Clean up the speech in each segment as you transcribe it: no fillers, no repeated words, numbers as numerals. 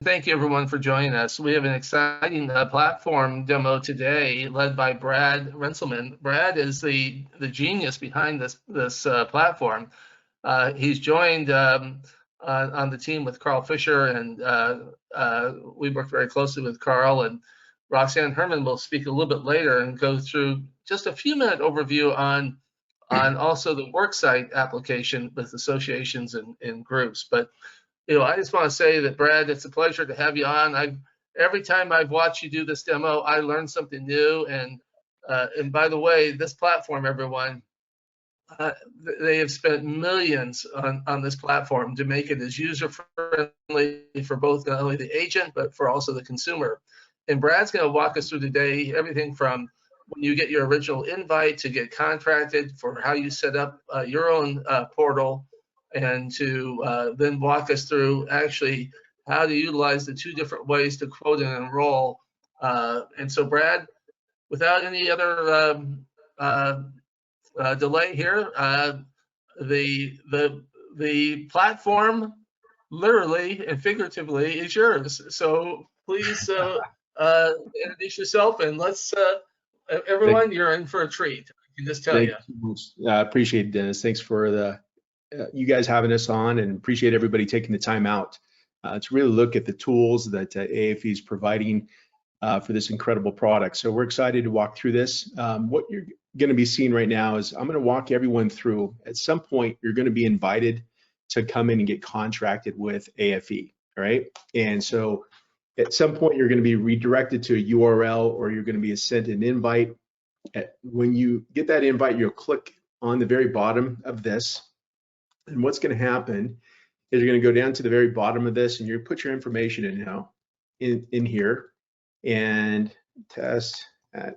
thank you everyone for joining us. We have an exciting platform demo today led by Brad Renselman. Brad is the genius behind this platform. He's joined on the team with Carl Fisher, and we work very closely with Carl, and Roxanne Herman will speak a little bit later and go through just a few minute overview on also the worksite application with associations and groups. But I just want to say that, Brad, it's a pleasure to have you on. Every time I've watched you do this demo, I learn something new. And by the way, this platform, everyone, they have spent millions on this platform to make it as user-friendly for both not only the agent, but for also the consumer. And Brad's going to walk us through today everything from when you get your original invite to get contracted, for how you set up your own portal, and to then walk us through actually how to utilize the two different ways to quote and enroll. And so, Brad, without any other delay here, the platform, literally and figuratively, is yours. So please introduce yourself, and let's everyone, you're in for a treat. I can just tell you. I appreciate it, Dennis. Thanks for the you guys having us on, and appreciate everybody taking the time out to really look at the tools that AFE is providing for this incredible product. So we're excited to walk through this. What you're going to be seeing right now is I'm going to walk everyone through. At some point, you're going to be invited to come in and get contracted with AFE, all right? And so at some point, you're going to be redirected to a URL, or you're going to be sent an invite. When you get that invite, you'll click on the very bottom of this. And what's going to happen is you're going to go down to the very bottom of this, and you put your information in now in here, and test at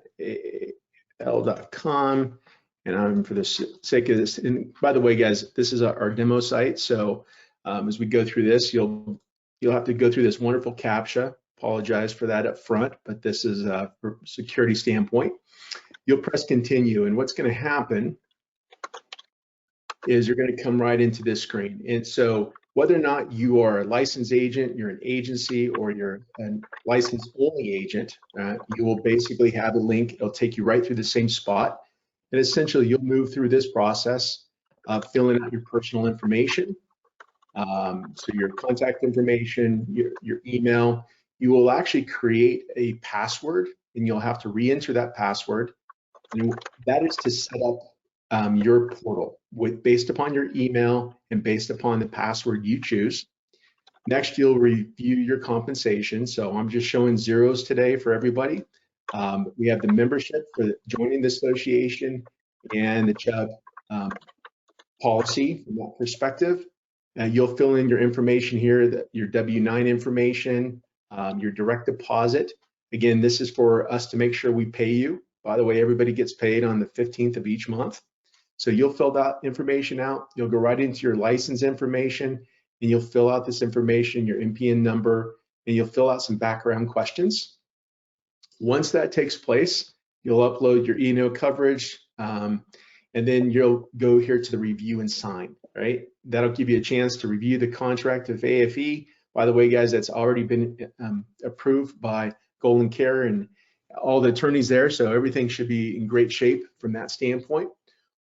AAL.com. And I'm, for the sake of this, and by the way, guys, this is our demo site. So as we go through this, you'll have to go through this wonderful CAPTCHA. Apologize for that up front, but this is for security standpoint. You'll press continue, and what's going to happen is you're going to come right into this screen. And so whether or not you are a licensed agent, you're an agency, or you're a licensed only agent, you will basically have a link. It'll take you right through the same spot. And essentially you'll move through this process of filling out your personal information. So your contact information, your email. You will actually create a password, and you'll have to re-enter that password. And that is to set up your portal based upon your email and based upon the password you choose. Next, you'll review your compensation. So I'm just showing zeros today for everybody. We have the membership for joining the association and the Chubb policy from that perspective. You'll fill in your information here, your W-9 information, your direct deposit. Again, this is for us to make sure we pay you. By the way, everybody gets paid on the 15th of each month. So you'll fill that information out. You'll go right into your license information, and you'll fill out this information, your NPN number, and you'll fill out some background questions. Once that takes place, you'll upload your E&O coverage, and then you'll go here to the review and sign, right? That'll give you a chance to review the contract with AFE. By the way, guys, that's already been approved by GoldenCare and all the attorneys there, so everything should be in great shape from that standpoint.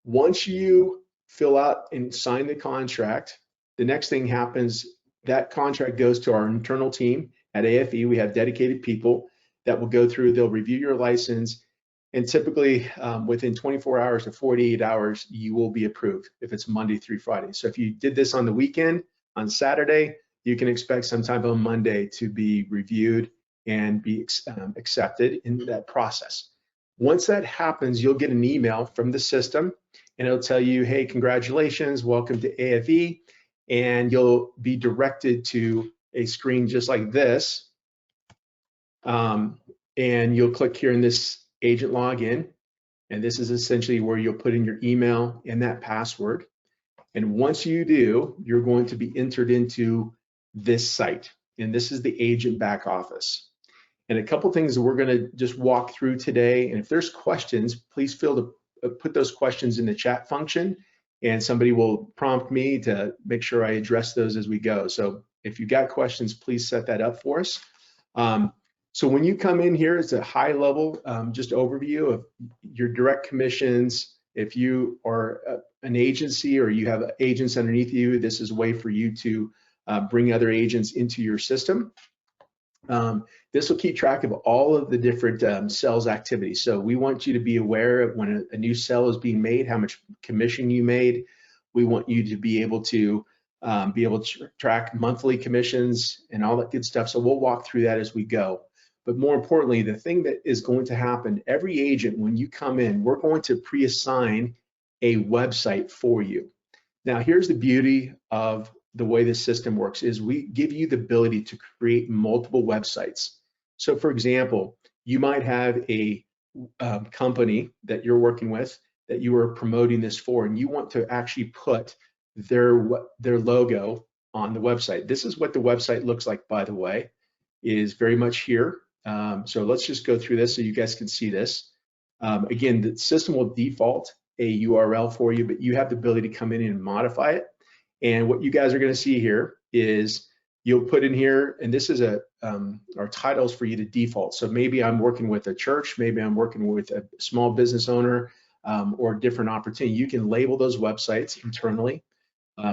Once you fill out and sign the contract, the next thing happens, that contract goes to our internal team at AFE. We have dedicated people that will go through, they'll review your license, and typically within 24 hours to 48 hours, you will be approved if it's Monday through Friday. So if you did this on the weekend, on Saturday, you can expect sometime on Monday to be reviewed and be accepted in that process. Once that happens, you'll get an email from the system, and it'll tell you, hey, congratulations, welcome to AFE, and you'll be directed to a screen just like this, and you'll click here in this agent login, and this is essentially where you'll put in your email and that password. And once you do, you're going to be entered into this site, and this is the agent back office. And a couple things that we're going to just walk through today, and if there's questions, please feel to put those questions in the chat function, and somebody will prompt me to make sure I address those as we go. So If you got questions, please set that up for us. So when you come in here, it's a high level, just overview of your direct commissions. If you are an agency or you have agents underneath you, this is a way for you to bring other agents into your system. This will keep track of all of the different sales activities. So we want you to be aware of when a new sale is being made, how much commission you made. We want you to be able to track monthly commissions and all that good stuff. So we'll walk through that as we go. But more importantly, the thing that is going to happen, every agent, when you come in, we're going to pre-assign a website for you. Now, here's the beauty of the way this system works is we give you the ability to create multiple websites. So for example, you might have a company that you're working with that you are promoting this for, and you want to actually put their logo on the website. This is what the website looks like, by the way, is very much here. So let's just go through this so you guys can see this. Again, the system will default a URL for you, but you have the ability to come in and modify it. And what you guys are going to see here is you'll put in here, and this is our titles for you to default. So maybe I'm working with a church, maybe I'm working with a small business owner, or a different opportunity. You can label those websites internally.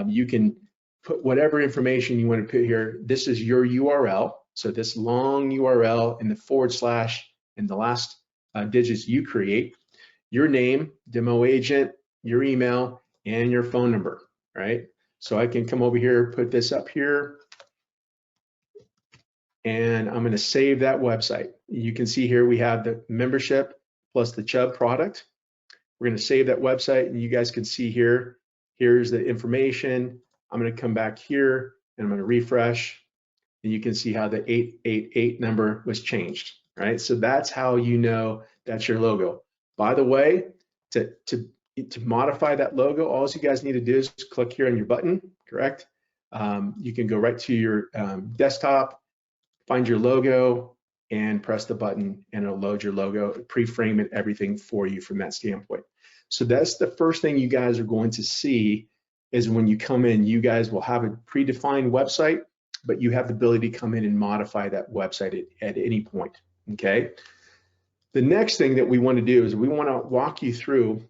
You can put whatever information you want to put here. This is your URL. So this long URL and the / and the last digits you create, your name, demo agent, your email, and your phone number, right? So I can come over here, put this up here, and I'm going to save that website. You can see here we have the membership plus the Chubb product. We're going to save that website, and you guys can see here, here's the information. I'm going to come back here, and I'm going to refresh, and you can see how the 888 number was changed, right? So that's how you know that's your logo. By the way, to modify that logo, all you guys need to do is click here on your button, correct? You can go right to your desktop, find your logo, and press the button, and it'll load your logo, pre-frame it, everything for you from that standpoint. So that's the first thing you guys are going to see is when you come in, you guys will have a predefined website, but you have the ability to come in and modify that website at any point, okay? The next thing that we want to do is we want to walk you through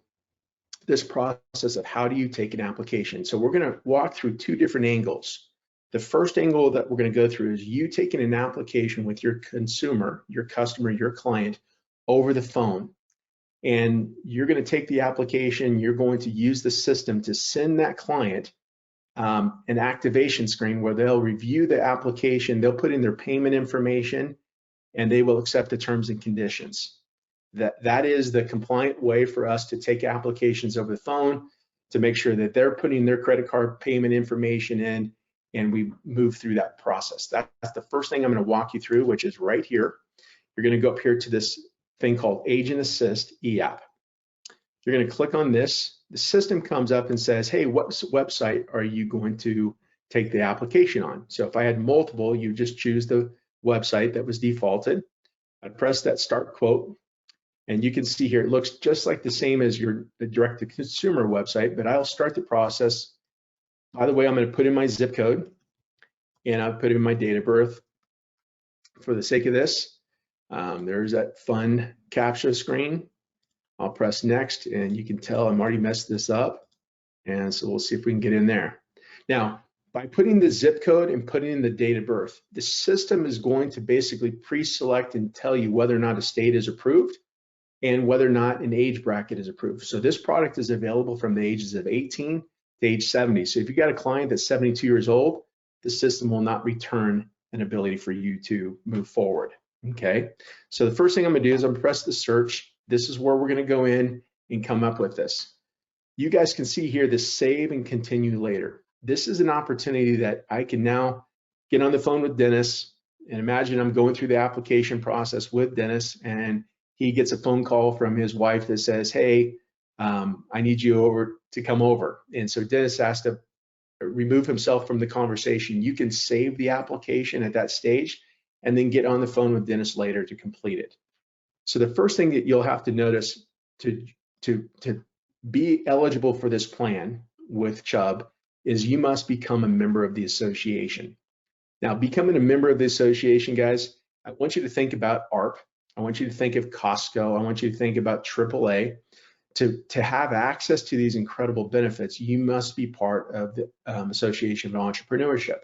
this process of how do you take an application. So we're going to walk through two different angles. The first angle that we're going to go through is you taking an application with your consumer, your customer, your client over the phone. And you're going to take the application, you're going to use the system to send that client an activation screen where they'll review the application, they'll put in their payment information, and they will accept the terms and conditions. That is the compliant way for us to take applications over the phone to make sure that they're putting their credit card payment information in, and we move through that process. That's the first thing I'm going to walk you through, which is right here. You're going to go up here to this thing called Agent Assist eApp. You're going to click on this. The system comes up and says, hey, what website are you going to take the application on? So if I had multiple, you just choose the website that was defaulted. I'd press that start quote. And you can see here, it looks just like the same as your direct-to-consumer website, but I'll start the process. By the way, I'm going to put in my zip code, and I'll put in my date of birth. For the sake of this, there's that fun CAPTCHA screen. I'll press next, and you can tell I'm already messed this up. And so we'll see if we can get in there. Now, by putting the zip code and putting in the date of birth, the system is going to basically pre-select and tell you whether or not a state is approved and whether or not an age bracket is approved. So this product is available from the ages of 18 to age 70. So if you got a client that's 72 years old, the system will not return an ability for you to move forward, okay? So the first thing I'm gonna do is I'm gonna press the search. This is where we're gonna go in and come up with this. You guys can see here this save and continue later. This is an opportunity that I can now get on the phone with Dennis, and imagine I'm going through the application process with Dennis, and he gets a phone call from his wife that says, hey, I need you to come over. And so Dennis has to remove himself from the conversation. You can save the application at that stage and then get on the phone with Dennis later to complete it. So the first thing that you'll have to notice to be eligible for this plan with Chubb is you must become a member of the association. Now, becoming a member of the association, guys, I want you to think about ARP. I want you to think of Costco. I want you to think about AAA. To have access to these incredible benefits, you must be part of the Association of Entrepreneurship.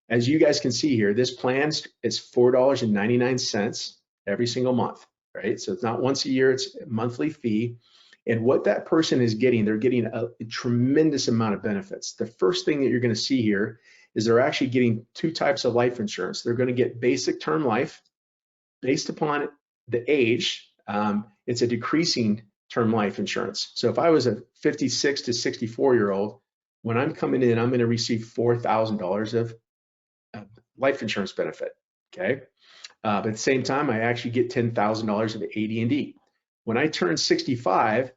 As you guys can see here, this plan is $4.99 every single month, right? So it's not once a year, it's a monthly fee. And what that person is getting, they're getting a tremendous amount of benefits. The first thing that you're going to see here is they're actually getting two types of life insurance. They're going to get basic term life based upon the age. It's a decreasing term life insurance. So if I was a 56 to 64-year-old, when I'm coming in, I'm going to receive $4,000 of life insurance benefit, okay? But at the same time, I actually get $10,000 of AD&D. When I turn 65,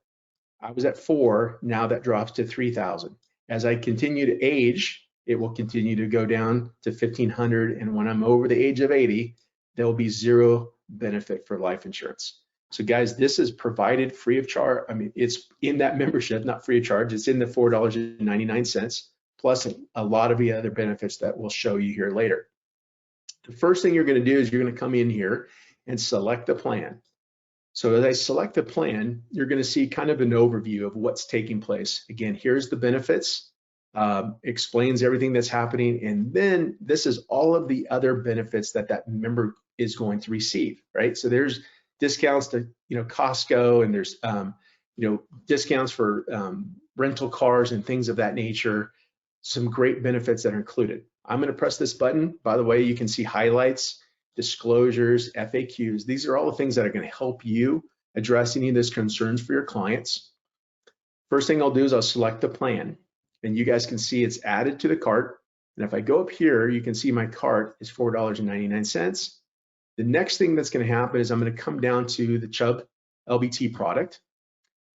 I was at 4, now that drops to 3,000. As I continue to age, it will continue to go down to 1,500, and when I'm over the age of 80, there will be zero benefit for life insurance. So guys, this is provided free of charge. I mean, it's in that membership, not free of charge. It's in the $4.99, plus a lot of the other benefits that we'll show you here later. The first thing you're going to do is you're going to come in here and select the plan. So as I select the plan, you're going to see kind of an overview of what's taking place. Again, here's the benefits, explains everything that's happening, and then this is all of the other benefits that that member is going to receive, right? So there's discounts to, Costco, and there's, discounts for rental cars and things of that nature. Some great benefits that are included. I'm going to press this button. By the way, you can see highlights, disclosures, FAQs. These are all the things that are going to help you address any of those concerns for your clients. First thing I'll do is I'll select the plan, and you guys can see it's added to the cart. And if I go up here, you can see my cart is $4.99. The next thing that's going to happen is I'm going to come down to the Chubb LBT product.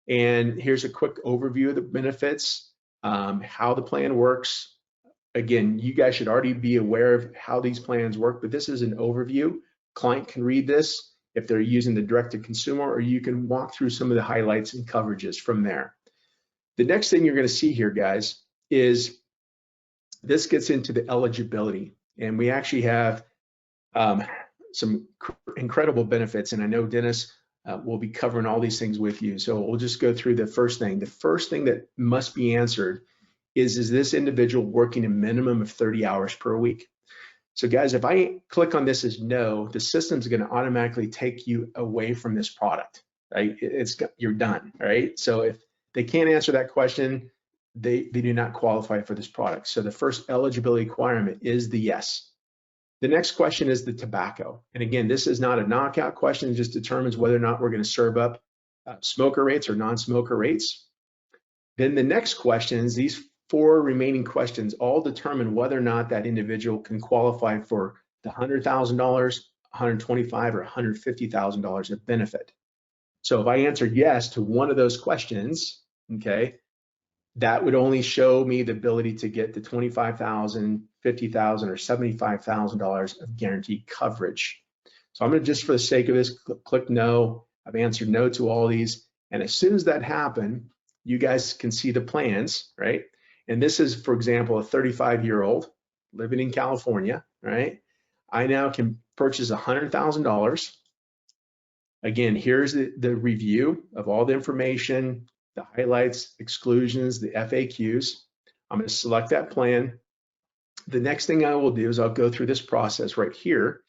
And here's a quick overview of the benefits, how the plan works. Again, you guys should already be aware of how these plans work, but this is an overview. Client can read this if they're using the direct-to-consumer, or you can walk through some of the highlights and coverages from there. The next thing you're going to see here, guys, is this gets into the eligibility. And we actually have some incredible benefits, and I know Dennis will be covering all these things with you. So we'll just go through the first thing. The first thing that must be answered is this individual working a minimum of 30 hours per week? So guys, if I click on this as no, the system's going to automatically take you away from this product, right? You're done, right? So if they can't answer that question, they do not qualify for this product. So the first eligibility requirement is the yes. The next question is the tobacco. And again, this is not a knockout question. It just determines whether or not we're going to serve up smoker rates or non-smoker rates. Then the next questions, these 4 remaining questions, all determine whether or not that individual can qualify for the $100,000, $125,000, or $150,000 of benefit. So if I answered yes to one of those questions, okay, that would only show me the ability to get the $25,000, $50,000, or $75,000 of guaranteed coverage. So I'm going to, just for the sake of this, click no. I've answered no to all these. And as soon as that happened, you guys can see the plans, right? And this is, for example, a 35-year-old living in California, right? I now can purchase $100,000. Again, here's the review of all the information, the highlights, exclusions, the FAQs. I'm going to select that plan. The next thing I will do is I'll go through this process right here,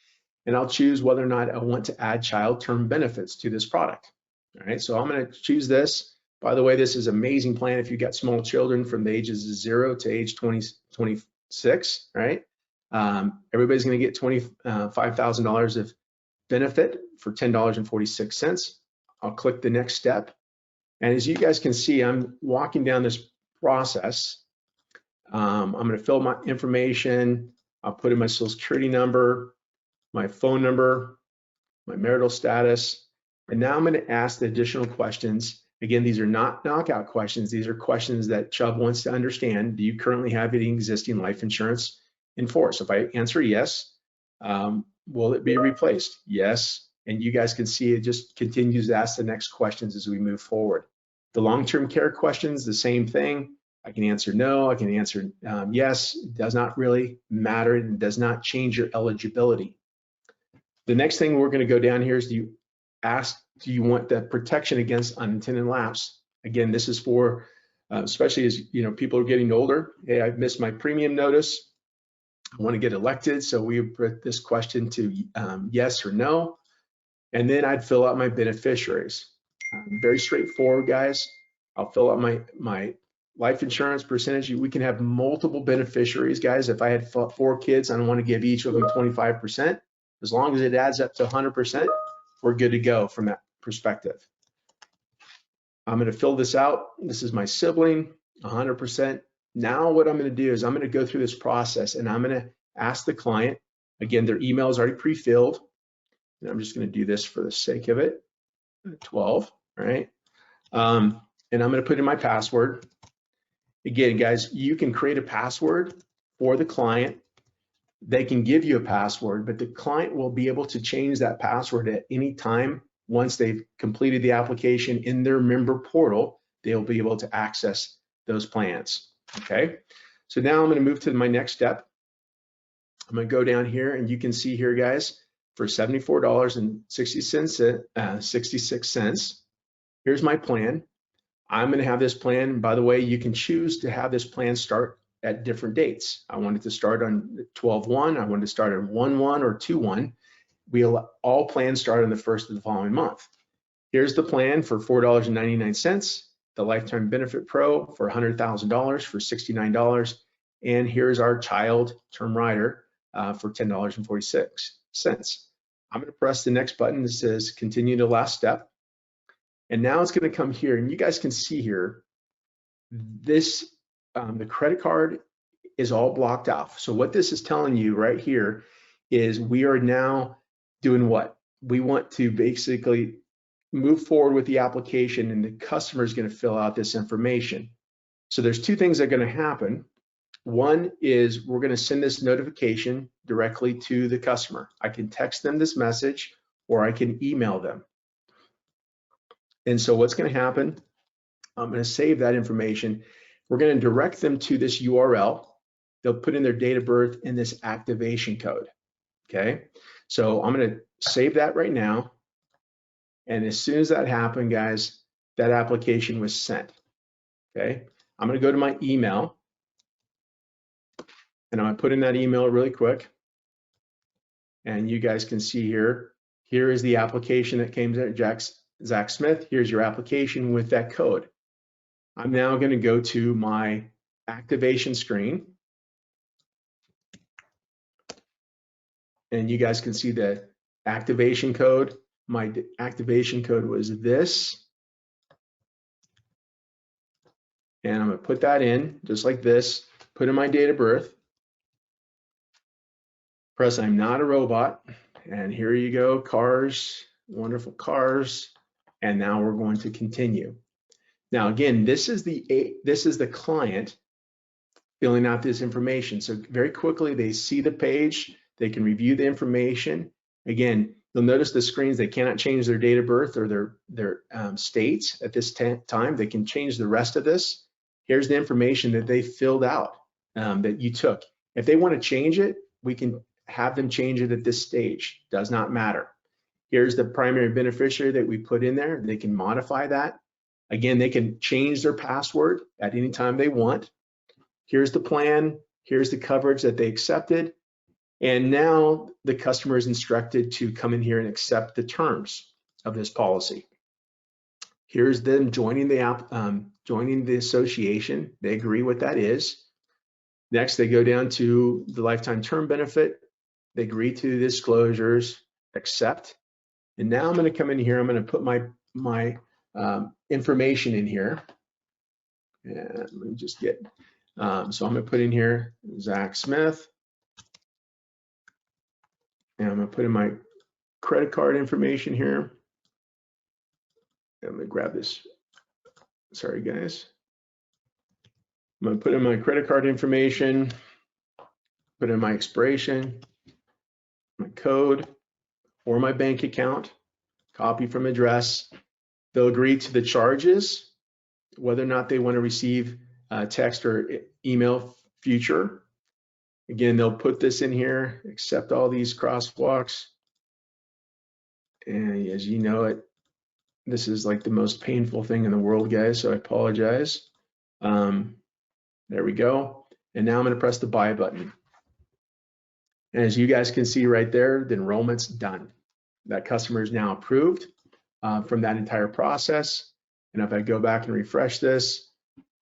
and I'll choose whether or not I want to add child term benefits to this product. All right, so I'm going to choose this. By the way, this is an amazing plan if you've got small children from the ages of 0 to age 26, right? Everybody's going to get $25,000 of benefit for $10.46. I'll click the next step. And as you guys can see, I'm walking down this process. I'm going to fill my information. I'll put in my social security number, my phone number, my marital status. And now I'm going to ask the additional questions. Again, these are not knockout questions. These are questions that Chubb wants to understand. Do you currently have any existing life insurance in force? If I answer yes, will it be replaced? Yes. And you guys can see it just continues to ask the next questions as we move forward. The long-term care questions, the same thing. I can answer no, I can answer yes. It does not really matter, and does not change your eligibility. The next thing we're going to go down here is do you want the protection against unintended lapse? Again, this is for especially as people are getting older. Hey, I've missed my premium notice. I want to get elected, so we put this question to yes or no, and then I'd fill out my beneficiaries. Very straightforward, guys. I'll fill out my life insurance percentage. We can have multiple beneficiaries, guys. If I had 4 kids, I don't want to give each of them 25%. As long as it adds up to 100%, we're good to go from that perspective. I'm going to fill this out. This is my sibling, 100%. Now what I'm going to do is I'm going to go through this process, and I'm going to ask the client, again, their email is already pre-filled, and I'm just going to do this for the sake of it, 12, right? And I'm going to put in my password. Again, guys, you can create a password for the client. They can give you a password, but the client will be able to change that password at any time. Once they've completed the application in their member portal, they'll be able to access those plans. Okay, so now I'm going to move to my next step. I'm going to go down here, and you can see here, guys, for $74.66, here's my plan. I'm going to have this plan. By the way, you can choose to have this plan start at different dates. I wanted to start on 12/1. I wanted to start on 1/1 or 2/1. All plans start on the first of the following month. Here's the plan for $4.99. The Lifetime Benefit Pro for $100,000 for $69. And here's our child term rider for $10.46. I'm going to press the next button that says continue to last step. And now it's going to come here, and you guys can see here, this the credit card is all blocked off. So what this is telling you right here is we are now doing what? We want to basically move forward with the application, and the customer is going to fill out this information. So there's 2 things that are going to happen. One is we're going to send this notification directly to the customer. I can text them this message, or I can email them. And so what's going to happen, I'm going to save that information. We're going to direct them to this URL. They'll put in their date of birth and this activation code. Okay, so I'm going to save that right now. And as soon as that happened, guys, that application was sent. Okay, I'm going to go to my email, and I'm going to put in that email really quick. And you guys can see here, here is the application that came to Zach Smith. Here's your application with that code. I'm now going to go to my activation screen. And you guys can see the activation code. My activation code was this. And I'm going to put that in just like this, put in my date of birth, press I'm not a robot, and here you go, cars, wonderful cars. And now we're going to continue. Now again, this is the client filling out this information. So very quickly they see the page, they can review the information. Again, you'll notice the screens, they cannot change their date of birth or their states at this time. They can change the rest of this. Here's the information that they filled out that you took. If they want to change it, we can have them change it at this stage. Does not matter. Here's the primary beneficiary that we put in there. They can modify that. Again, they can change their password at any time they want. Here's the plan. Here's the coverage that they accepted. And now the customer is instructed to come in here and accept the terms of this policy. Here's them joining the association. They agree what that is. Next, they go down to the lifetime term benefit. They agree to the disclosures, accept. And now I'm going to come in here. I'm going to put my information in here. And let me just get, so I'm going to put in here Zach Smith. And I'm going to put in my credit card information here. I'm going to grab this. Sorry, guys. I'm going to put in my credit card information, put in my expiration, my code, or my bank account, copy from address. They'll agree to the charges, whether or not they want to receive text or email future. Again, they'll put this in here, accept all these crosswalks. And as you know it, this is like the most painful thing in the world, guys, so I apologize. There we go. And now I'm going to press the buy button. And as you guys can see right there, the enrollment's done. That customer is now approved from that entire process. And if I go back and refresh this,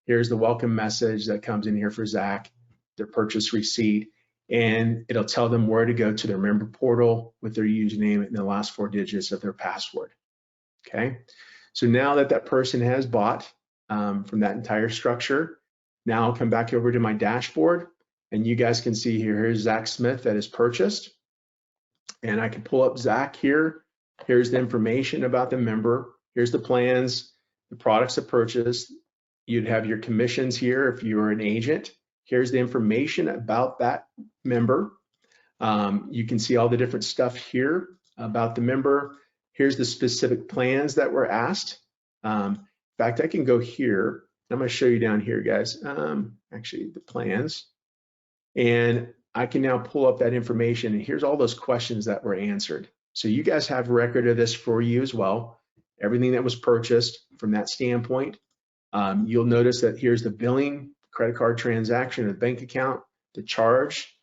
here's the welcome message that comes in here for Zach, their purchase receipt, and it'll tell them where to go to their member portal with their username and the last 4 digits of their password. Okay, so now that that person has bought from that entire structure, now I'll come back over to my dashboard, and you guys can see here, here's Zach Smith that is purchased, and I can pull up Zach here. Here's the information about the member. Here's the plans, the products of purchase. You'd have your commissions here if you were an agent. Here's the information about that member. You can see all the different stuff here about the member. Here's the specific plans that were asked. In fact, I can go here. I'm going to show you down here, guys. Actually, the plans. And I can now pull up that information. And here's all those questions that were answered. So you guys have a record of this for you as well. Everything that was purchased from that standpoint. You'll notice that here's the billing, credit card transaction, the bank account, the charge.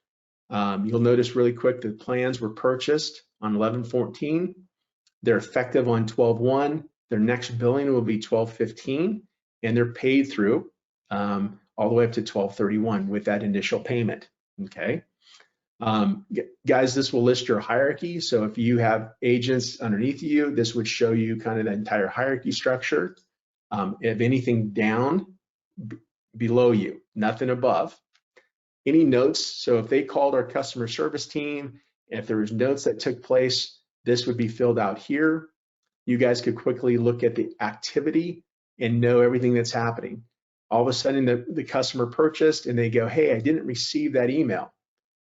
You'll notice really quick the plans were purchased on 11/14. They're effective on 12/1. Their next billing will be 12/15, and they're paid through all the way up to 12/31 with that initial payment. Okay, guys, this will list your hierarchy. So if you have agents underneath you, this would show you kind of the entire hierarchy structure. If anything down, below you, nothing above. Any notes, so if they called our customer service team, if there was notes that took place, this would be filled out here. You guys could quickly look at the activity and know everything that's happening. All of a sudden the customer purchased and they go, hey, I didn't receive that email.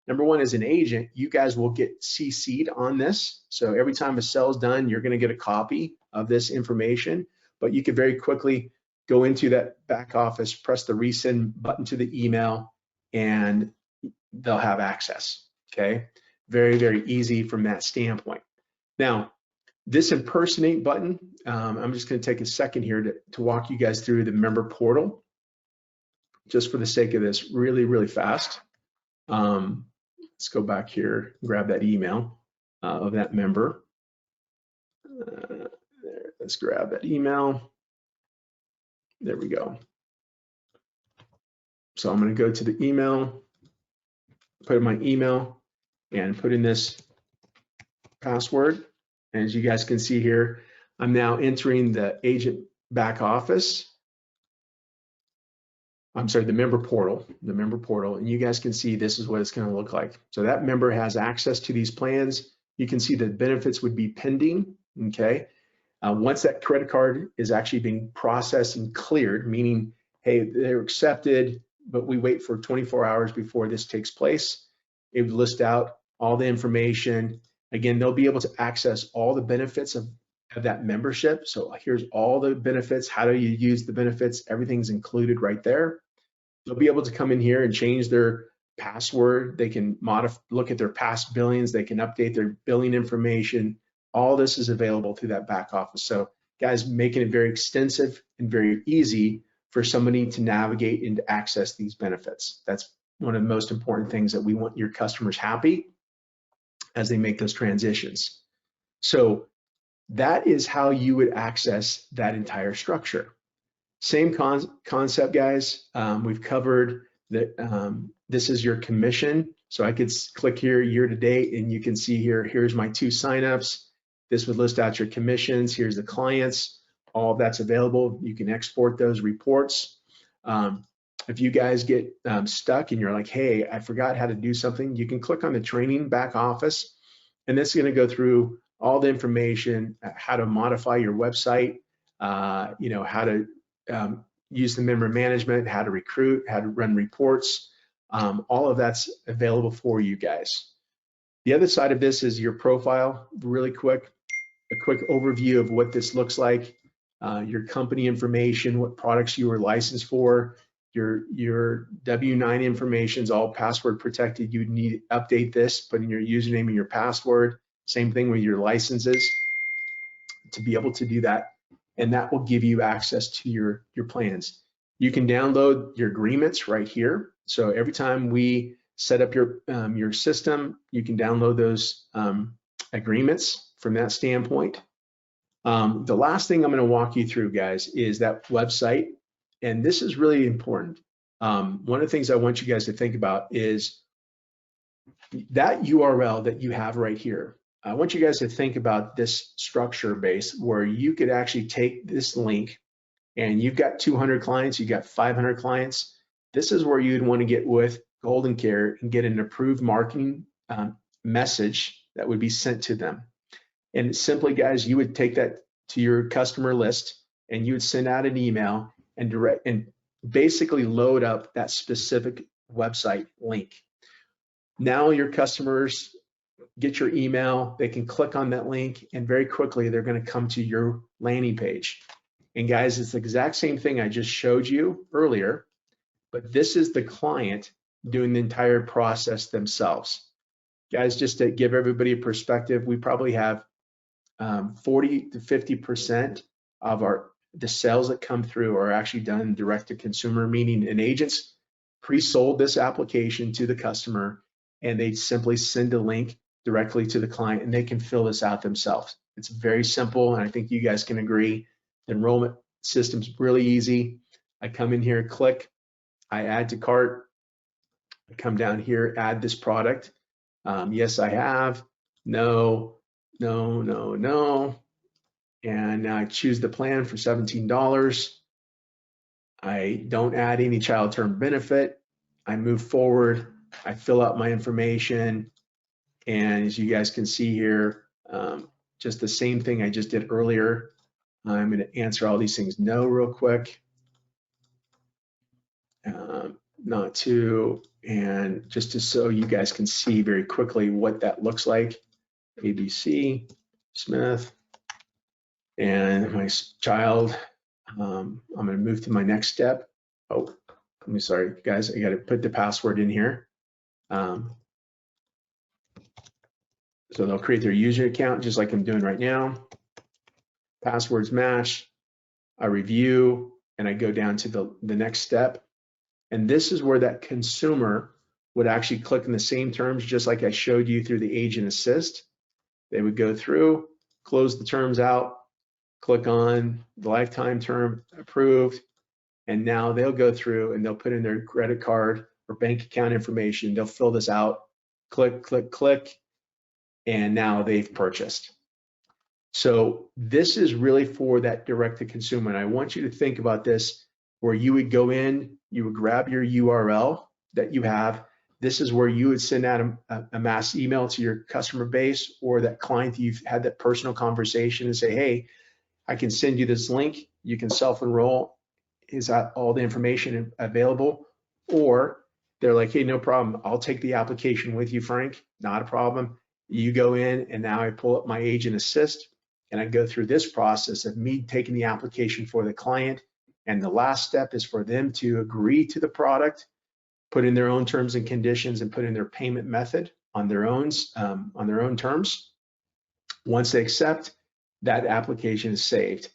Number one, as an agent, you guys will get CC'd on this. So every time a sale is done, you're going to get a copy of this information, but you could very quickly go into that back office, press the resend button to the email, and they'll have access. Okay, very, very easy from that standpoint. Now, this impersonate button, I'm just going to take a second here to walk you guys through the member portal, just for the sake of this, really, really fast. Let's go back here and grab that email of that member. There, let's grab that email. There we go. So I'm going to go to the email, put in my email, and put in this password. And as you guys can see here, I'm now entering the agent back office. I'm sorry, the member portal, and you guys can see this is what it's going to look like. So that member has access to these plans. You can see the benefits would be pending, okay? Once that credit card is actually being processed and cleared, meaning, hey, they're accepted, but we wait for 24 hours before this takes place, it would list out all the information. Again, they'll be able to access all the benefits of that membership. So here's all the benefits. How do you use the benefits? Everything's included right there. They'll be able to come in here and change their password. They can look at their past billings. They can update their billing information. All this is available through that back office. So guys, making it very extensive and very easy for somebody to navigate and to access these benefits. That's one of the most important things, that we want your customers happy as they make those transitions. So that is how you would access that entire structure. Same concept, guys. We've covered that. This is your commission. So I could click here year to date, and you can see here, here's my 2 signups. This would list out your commissions. Here's the clients. All of that's available. You can export those reports. If you guys get stuck and you're like, hey, I forgot how to do something, you can click on the training back office, and this is going to go through all the information, how to modify your website, how to use the member management, how to recruit, how to run reports. All of that's available for you guys. The other side of this is your profile. Really quick, a quick overview of what this looks like, your company information, what products you were licensed for. Your W-9 information is all password protected. You need to update this, put in your username and your password. Same thing with your licenses to be able to do that. And that will give you access to your plans. You can download your agreements right here. So every time we set up your system, you can download those agreements from that standpoint. The last thing I'm going to walk you through, guys, is that website. And this is really important. One of the things I want you guys to think about is that URL that you have right here. I want you guys to think about this structure base where you could actually take this link and you've got 200 clients, you've got 500 clients. This is where you'd want to get with GoldenCare and get an approved marketing message that would be sent to them. And simply, guys, you would take that to your customer list and you would send out an email and basically load up that specific website link. Now your customers get your email, they can click on that link, and very quickly they're going to come to your landing page. And guys, it's the exact same thing I just showed you earlier, but this is the client doing the entire process themselves. Guys, just to give everybody a perspective, we probably have 40 to 50% of the sales that come through are actually done direct to consumer, meaning an agent's pre-sold this application to the customer and they simply send a link directly to the client and they can fill this out themselves. It's very simple, and I think you guys can agree. The enrollment system's really easy. I come in here, click, I add to cart, I come down here, add this product. Yes, I have. No, no, no, no. And now I choose the plan for $17. I don't add any child term benefit. I move forward. I fill out my information. And as you guys can see here, just the same thing I just did earlier. I'm going to answer all these things no real quick. Not to, and just to so you guys can see very quickly what that looks like. ABC, Smith, and my child. I'm going to move to my next step. Oh, I'm sorry, guys. I got to put the password in here. So they'll create their user account just like I'm doing right now. Passwords match. I review, and I go down to the next step. And this is where that consumer would actually click in the same terms, just like I showed you through the agent assist. They would go through, close the terms out, click on the lifetime term approved, and now they'll go through and they'll put in their credit card or bank account information. They'll fill this out, click, click, click, and now they've purchased. So this is really for that direct to consumer. And I want you to think about this where you would go in, you would grab your URL that you have. This is where you would send out a mass email to your customer base or that client that you've had that personal conversation and say, hey, I can send you this link. You can self-enroll. Is that all the information available? Or they're like, hey, no problem. I'll take the application with you, Frank. Not a problem. You go in, and now I pull up my agent assist, and I go through this process of me taking the application for the client. And the last step is for them to agree to the product, put in their own terms and conditions, and put in their payment method on their own terms. Once they accept, that application is saved.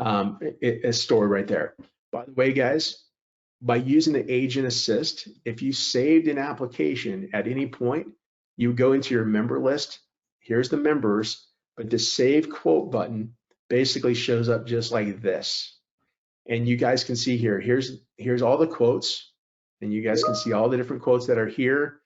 It's stored right there. By the way, guys, by using the agent assist, if you saved an application at any point, you go into your member list. Here's the members, but the save quote button basically shows up just like this. And you guys can see here, here's all the quotes, and you guys can see all the different quotes that are here.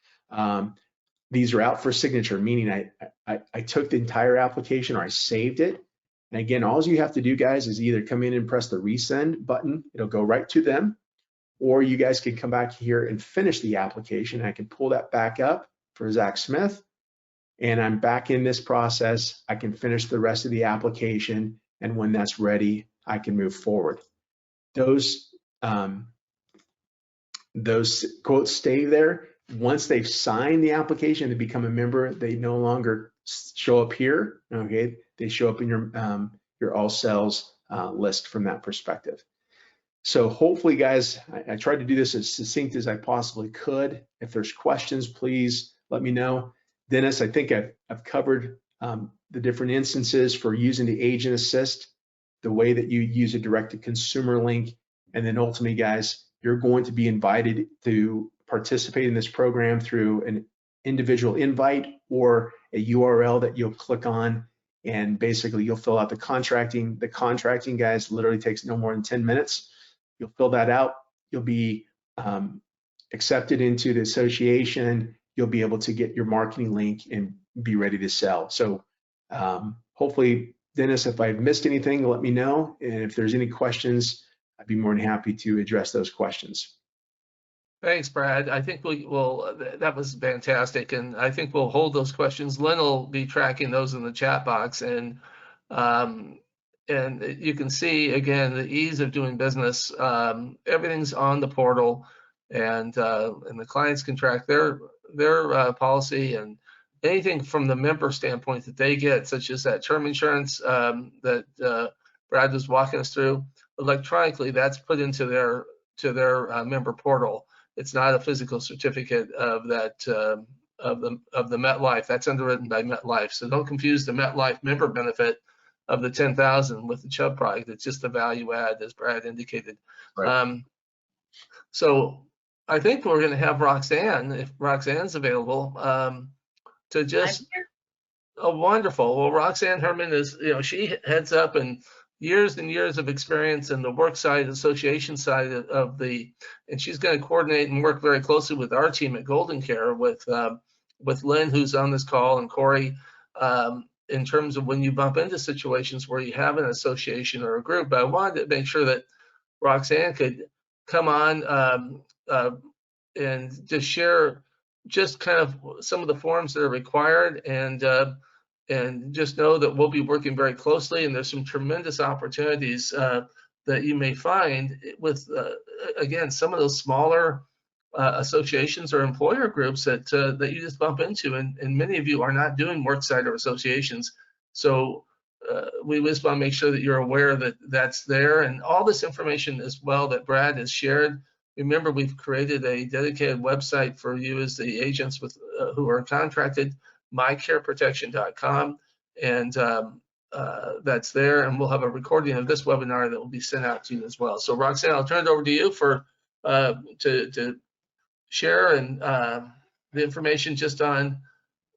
These are out for signature, meaning I took the entire application or I saved it. And again, all you have to do, guys, is either come in and press the resend button. It'll go right to them. Or you guys can come back here and finish the application. I can pull that back up for Zach Smith. And I'm back in this process. I can finish the rest of the application. And when that's ready, I can move forward. Those quotes stay there. Once they've signed the application to become a member, they no longer show up here. Okay, they show up in your all sales list from that perspective. So hopefully, guys, I tried to do this as succinct as I possibly could. If there's questions, please let me know. Dennis, I think I've covered the different instances for using the Agent Assist, the way that you use a direct-to-consumer link, and then ultimately, guys, you're going to be invited to participate in this program through an individual invite or a URL that you'll click on, and basically you'll fill out the contracting. The contracting, guys, literally takes no more than 10 minutes. You'll fill that out. You'll be accepted into the association. You'll be able to get your marketing link and be ready to sell. So hopefully, Dennis, if I've missed anything, let me know. And if there's any questions, I'd be more than happy to address those questions. Thanks, Brad. I think we will. That was fantastic, and I think we'll hold those questions. Lynn will be tracking those in the chat box, and you can see again the ease of doing business. Everything's on the portal, and the clients can track their policy and anything from the member standpoint that they get, such as that term insurance that Brad was walking us through electronically. That's put into their member portal. It's not a physical certificate of that of the MetLife. That's underwritten by MetLife. So don't confuse the MetLife member benefit of the 10,000 with the Chubb product. It's just the value add, as Brad indicated. Right. So I think we're going to have Roxanne, if Roxanne's available, to just. Oh, wonderful. Well, Roxanne Herman is, she heads up and years of experience in the work side, association side of and she's going to coordinate and work very closely with our team at GoldenCare with Lynn, who's on this call, and Corey, in terms of when you bump into situations where you have an association or a group. But I wanted to make sure that Roxanne could come on and just share just kind of some of the forms that are required, and just know that we'll be working very closely, and there's some tremendous opportunities that you may find with, again, some of those smaller associations or employer groups that you just bump into, and many of you are not doing worksite or associations. So we just want to make sure that you're aware that that's there, and all this information as well that Brad has shared. Remember, we've created a dedicated website for you as the agents with who are contracted, mycareprotection.com, and that's there, and we'll have a recording of this webinar that will be sent out to you as well. So Roxanne, I'll turn it over to you for to share and the information just on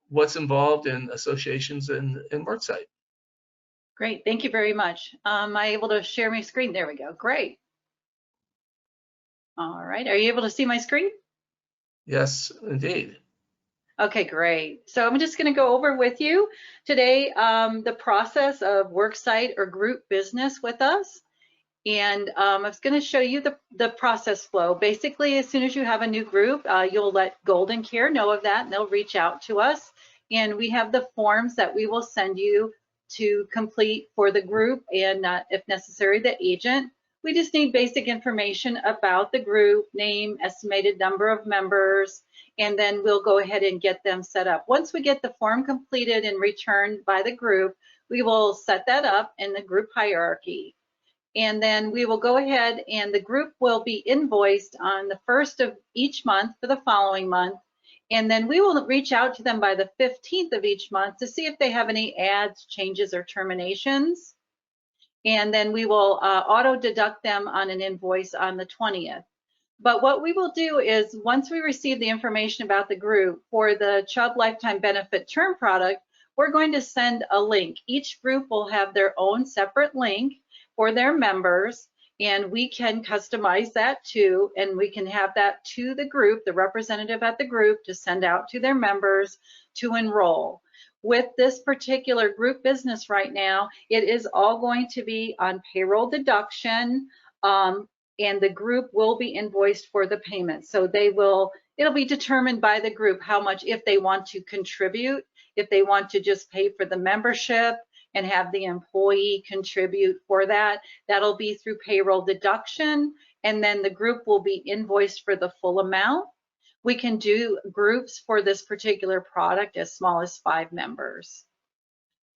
what's involved in associations and worksite. Great, thank you very much. Am I able to share my screen? There we go, great. All right, are you able to see my screen? Yes, indeed. Okay, great. So I'm just going to go over with you today the process of worksite or group business with us. And I was going to show you the process flow. Basically, as soon as you have a new group, you'll let GoldenCare know of that, and they'll reach out to us. And we have the forms that we will send you to complete for the group, and if necessary, the agent. We just need basic information about the group, name, estimated number of members, and then we'll go ahead and get them set up. Once we get the form completed and returned by the group, we will set that up in the group hierarchy. And then we will go ahead and the group will be invoiced on the 1st of each month for the following month. And then we will reach out to them by the 15th of each month to see if they have any adds, changes, or terminations. And then we will auto deduct them on an invoice on the 20th. But what we will do is once we receive the information about the group for the Chubb Lifetime Benefit Term product, we're going to send a link. Each group will have their own separate link for their members, and we can customize that too, and we can have that to the group, the representative at the group, to send out to their members to enroll. With this particular group business right now, it is all going to be on payroll deduction, and the group will be invoiced for the payment. So it'll be determined by the group how much, if they want to contribute, if they want to just pay for the membership and have the employee contribute for that, that'll be through payroll deduction, and then the group will be invoiced for the full amount. We can do groups for this particular product as small as 5 members.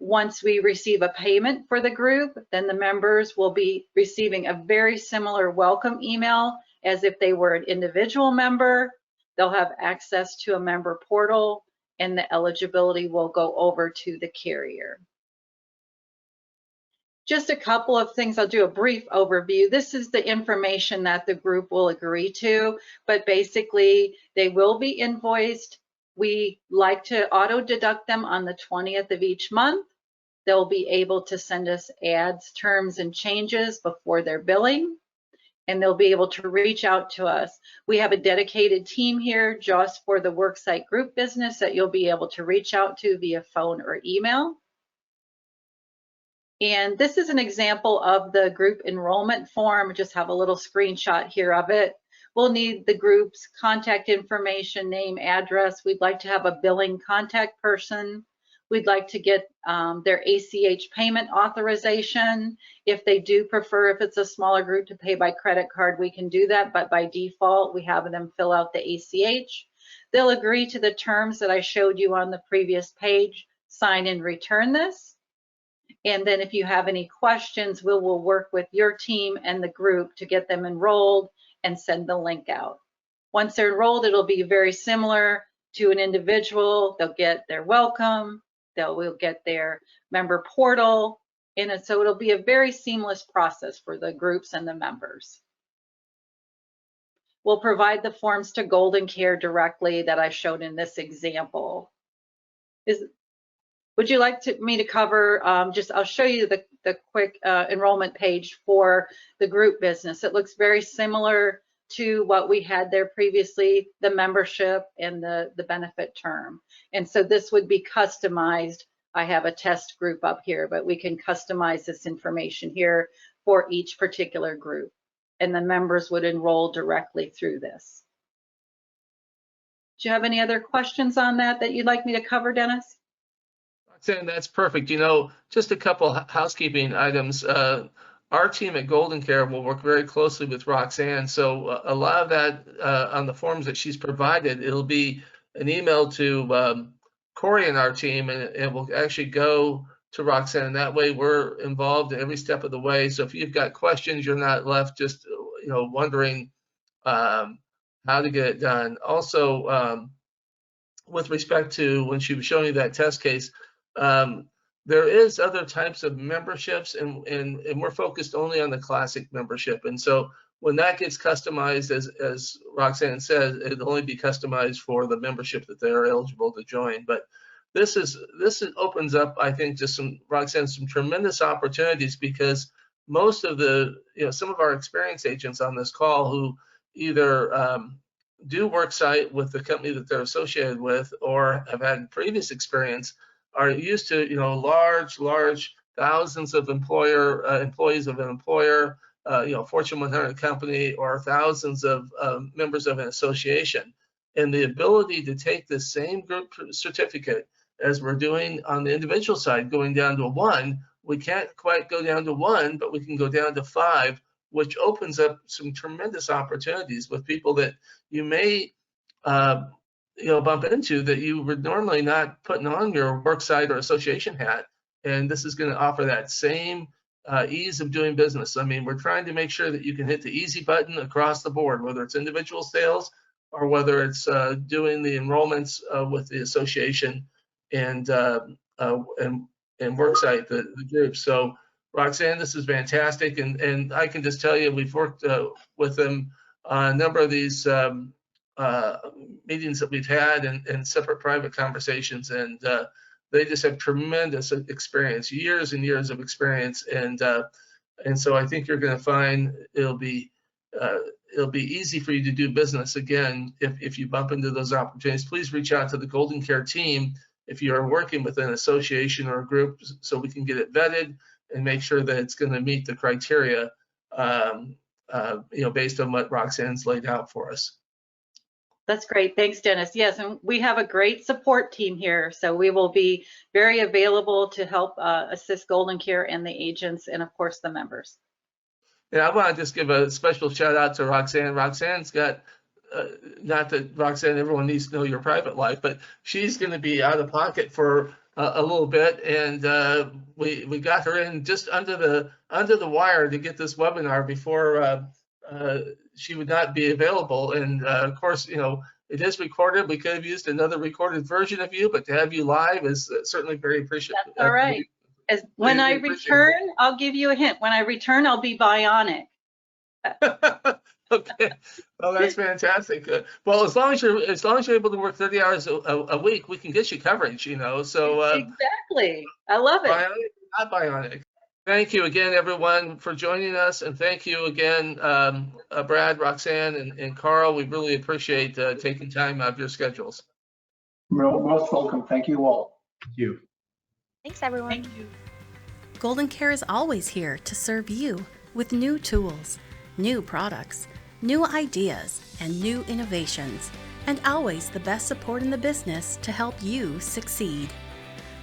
Once we receive a payment for the group, then the members will be receiving a very similar welcome email as if they were an individual member. They'll have access to a member portal, and the eligibility will go over to the carrier. Just a couple of things. I'll do a brief overview. This is the information that the group will agree to, but basically they will be invoiced. We like to auto deduct them on the 20th of each month. They'll be able to send us ads, terms, and changes before their billing, and they'll be able to reach out to us. We have a dedicated team here just for the worksite group business that you'll be able to reach out to via phone or email. And this is an example of the group enrollment form. Just have a little screenshot here of it. We'll need the group's contact information, name, address. We'd like to have a billing contact person. We'd like to get their ACH payment authorization. If they do prefer, if it's a smaller group, to pay by credit card, we can do that. But by default, we have them fill out the ACH. They'll agree to the terms that I showed you on the previous page, sign and return this. And then if you have any questions, we will work with your team and the group to get them enrolled and send the link out. Once they're enrolled, it'll be very similar to an individual. They'll get their welcome, will get their member portal, and so it'll be a very seamless process for the groups and the members. We'll provide the forms to GoldenCare directly that I showed in this example. Would you like me to cover, I'll show you the quick enrollment page for the group business. It looks very similar to what we had there previously, the membership and the benefit term. And so this would be customized. I have a test group up here, but we can customize this information here for each particular group. And the members would enroll directly through this. Do you have any other questions on that you'd like me to cover, Dennis? Roxanne, that's perfect. You know, just a couple housekeeping items. Our team at GoldenCare will work very closely with Roxanne. So a lot of that on the forms that she's provided, it'll be an email to Corey and our team, and it will actually go to Roxanne. That way we're involved every step of the way. So if you've got questions, you're not left just, wondering how to get it done. Also, with respect to when she was showing you that test case, there is other types of memberships, and we're focused only on the classic membership. And so when that gets customized, as Roxanne said, it'll only be customized for the membership that they're eligible to join. But this opens up, I think, just some tremendous opportunities, because most of some of our experienced agents on this call who either do worksite with the company that they're associated with or have had previous experience are used to, large thousands of employees of an employer, Fortune 100 company, or thousands of members of an association. And the ability to take the same group certificate as we're doing on the individual side, going down to 1, we can't quite go down to 1, but we can go down to 5, which opens up some tremendous opportunities with people that you may bump into that you would normally not putting on your worksite or association hat. And this is going to offer that same ease of doing business. I mean, we're trying to make sure that you can hit the easy button across the board, whether it's individual sales or whether it's doing the enrollments with the association and worksite, the group. So Roxanne, this is fantastic. And I can just tell you, we've worked with them on a number of these meetings that we've had and separate private conversations, and they just have tremendous experience, years and years of experience, and so I think you're going to find it'll be easy for you to do business again if you bump into those opportunities. Please reach out to the GoldenCare team if you are working with an association or a group, so we can get it vetted and make sure that it's going to meet the criteria, based on what Roxanne's laid out for us. That's great. Thanks, Dennis. Yes, and we have a great support team here, so we will be very available to help assist GoldenCare and the agents and, of course, the members. And I want to just give a special shout out to Roxanne. Roxanne's got, not that Roxanne, everyone needs to know your private life, but she's going to be out of pocket for a little bit, and we got her in just under the wire to get this webinar before she would not be available. And of course, it is recorded. We could have used another recorded version of you, but to have you live is certainly very appreciated. That's all right. When I return, I'll give you a hint. When I return, I'll be bionic. Okay, well, that's fantastic. Well, as long as you're able to work 30 hours a week, we can get you coverage. So exactly. I love it. Bionic, not bionic. Thank you again, everyone, for joining us, and thank you again, Brad, Roxanne, and Carl. We really appreciate taking time out of your schedules. Most welcome. Thank you all. Thank you. Thanks, everyone. Thank you. GoldenCare is always here to serve you with new tools, new products, new ideas, and new innovations, and always the best support in the business to help you succeed.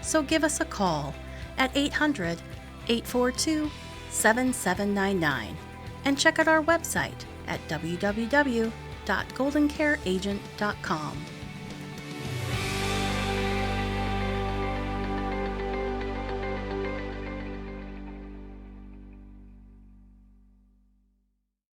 So give us a call at 800-842-7799 and check out our website at www.goldencareagent.com.